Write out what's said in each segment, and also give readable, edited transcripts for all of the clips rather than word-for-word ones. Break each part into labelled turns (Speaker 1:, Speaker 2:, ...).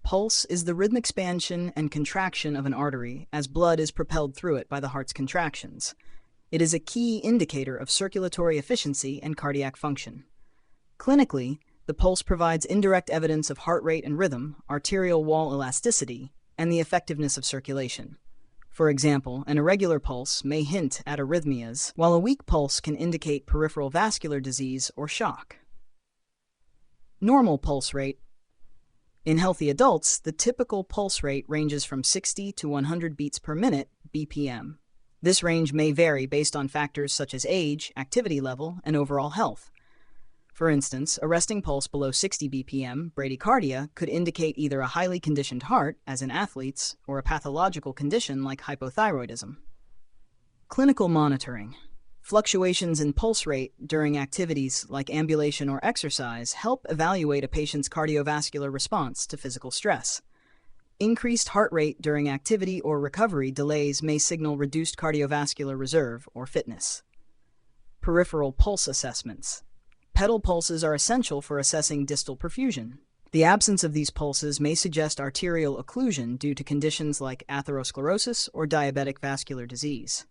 Speaker 1: Pulse is the rhythmic expansion and contraction of an artery as blood is propelled through it by the heart's contractions. It is a key indicator of circulatory efficiency and cardiac function. Clinically, the pulse provides indirect evidence of heart rate and rhythm, arterial wall elasticity, and the effectiveness of circulation. For example, an irregular pulse may hint at arrhythmias, while a weak pulse can indicate peripheral vascular disease or shock. Normal pulse rate. In healthy adults, the typical pulse rate ranges from 60 to 100 beats per minute, BPM. This range may vary based on factors such as age, activity level, and overall health. For instance, a resting pulse below 60 BPM, bradycardia, could indicate either a highly conditioned heart, as in athletes, or a pathological condition like hypothyroidism. Clinical monitoring. Fluctuations in pulse rate during activities like ambulation or exercise help evaluate a patient's cardiovascular response to physical stress. Increased heart rate during activity or recovery delays may signal reduced cardiovascular reserve or fitness. Peripheral pulse assessments. Pedal pulses are essential for assessing distal perfusion. The absence of these pulses may suggest arterial occlusion due to conditions like atherosclerosis or diabetic vascular disease.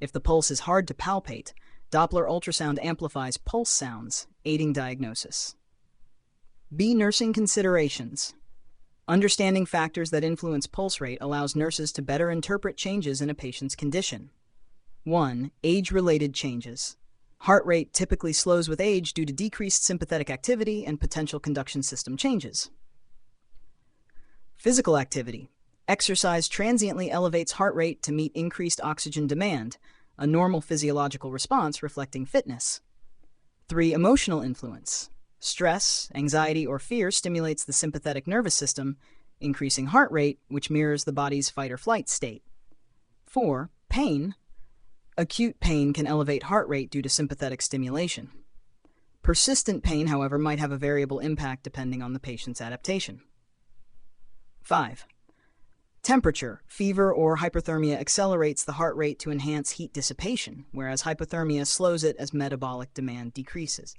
Speaker 1: If the pulse is hard to palpate, Doppler ultrasound amplifies pulse sounds, aiding diagnosis. B. Nursing considerations. Understanding factors that influence pulse rate allows nurses to better interpret changes in a patient's condition. 1. Age-related changes. Heart rate typically slows with age due to decreased sympathetic activity and potential conduction system changes. Physical activity. Exercise transiently elevates heart rate to meet increased oxygen demand, a normal physiological response reflecting fitness. 3. Emotional influence. Stress, anxiety, or fear stimulates the sympathetic nervous system, increasing heart rate, which mirrors the body's fight-or-flight state. 4. Pain. Acute pain can elevate heart rate due to sympathetic stimulation. Persistent pain, however, might have a variable impact depending on the patient's adaptation. 5. Temperature. Fever or hyperthermia accelerates the heart rate to enhance heat dissipation, whereas hypothermia slows it as metabolic demand decreases.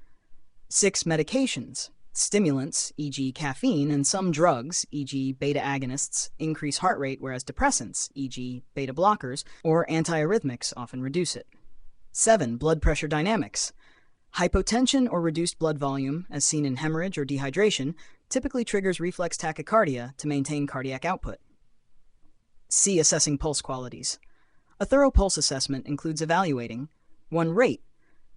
Speaker 1: 6. Medications. Stimulants, e.g. caffeine, and some drugs, e.g. beta-agonists, increase heart rate, whereas depressants, e.g. beta-blockers, or antiarrhythmics often reduce it. 7. Blood pressure dynamics. Hypotension or reduced blood volume, as seen in hemorrhage or dehydration, typically triggers reflex tachycardia to maintain cardiac output. C. Assessing pulse qualities. A thorough pulse assessment includes evaluating 1. Rate,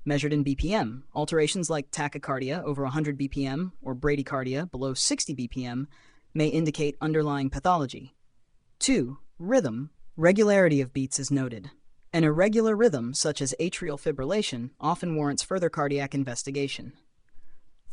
Speaker 1: measured in BPM. Alterations like tachycardia over 100 BPM or bradycardia below 60 BPM may indicate underlying pathology. 2. Rhythm. Regularity of beats is noted. An irregular rhythm, such as atrial fibrillation, often warrants further cardiac investigation.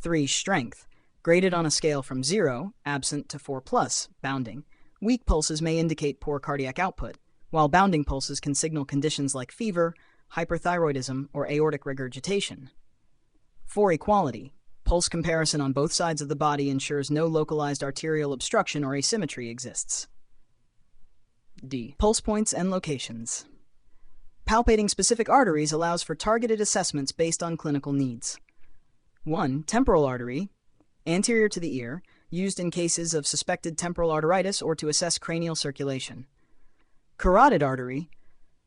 Speaker 1: 3. Strength. Graded on a scale from 0, absent, to 4+, bounding. Weak pulses may indicate poor cardiac output, while bounding pulses can signal conditions like fever, hyperthyroidism, or aortic regurgitation. 4. Equality. Pulse comparison on both sides of the body ensures no localized arterial obstruction or asymmetry exists. D. Pulse points and locations. Palpating specific arteries allows for targeted assessments based on clinical needs. 1. Temporal artery, anterior to the ear, used in cases of suspected temporal arteritis or to assess cranial circulation. Carotid artery,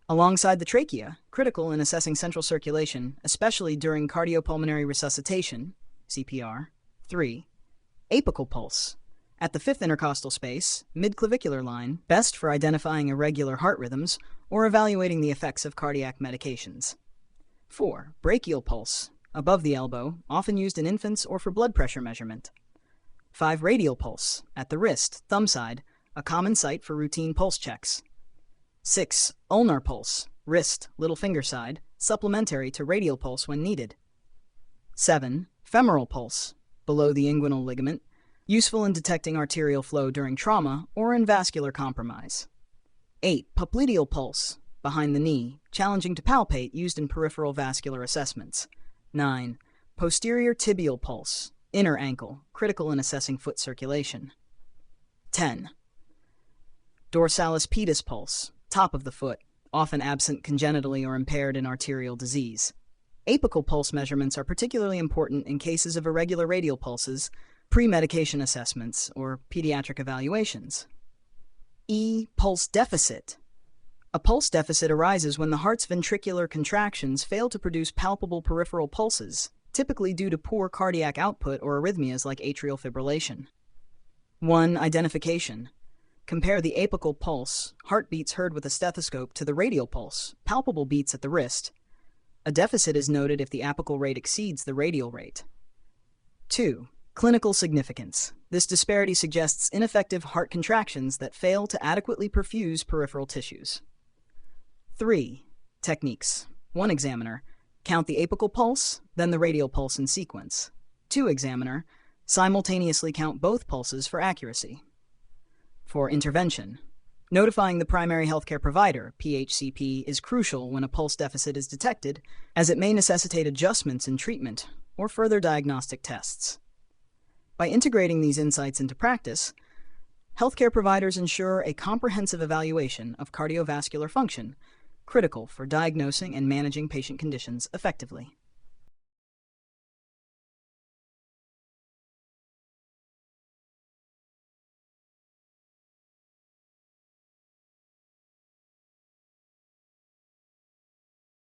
Speaker 1: alongside the trachea, critical in assessing central circulation, especially during cardiopulmonary resuscitation, CPR. 3. Apical pulse, at the fifth intercostal space, mid-clavicular line, best for identifying irregular heart rhythms or evaluating the effects of cardiac medications. 4. Brachial pulse, above the elbow, often used in infants or for blood pressure measurement. 5. Radial pulse, at the wrist, thumb side, a common site for routine pulse checks. 6. Ulnar pulse, wrist, little finger side, supplementary to radial pulse when needed. 7. Femoral pulse, below the inguinal ligament, useful in detecting arterial flow during trauma or in vascular compromise. 8. Popliteal pulse, behind the knee, challenging to palpate, used in peripheral vascular assessments. 9. Posterior tibial pulse, inner ankle, critical in assessing foot circulation. 10. Dorsalis pedis pulse, top of the foot, often absent congenitally or impaired in arterial disease. Apical pulse measurements are particularly important in cases of irregular radial pulses, Pre-medication assessments or pediatric evaluations. E. Pulse deficit. A pulse deficit arises when the heart's ventricular contractions fail to produce palpable peripheral pulses, typically due to poor cardiac output or arrhythmias like atrial fibrillation. 1. Identification. Compare the apical pulse, heartbeats heard with a stethoscope, to the radial pulse, palpable beats at the wrist. A deficit is noted if the apical rate exceeds the radial rate. 2. Clinical significance. This disparity suggests ineffective heart contractions that fail to adequately perfuse peripheral tissues. 3. Techniques. 1 examiner. Count the apical pulse, then the radial pulse in sequence. 2 examiner. Simultaneously count both pulses for accuracy. For intervention. Notifying the primary healthcare provider, PHCP, is crucial when a pulse deficit is detected, as it may necessitate adjustments in treatment or further diagnostic tests. By integrating these insights into practice, healthcare providers ensure a comprehensive evaluation of cardiovascular function, critical for diagnosing and managing patient conditions effectively.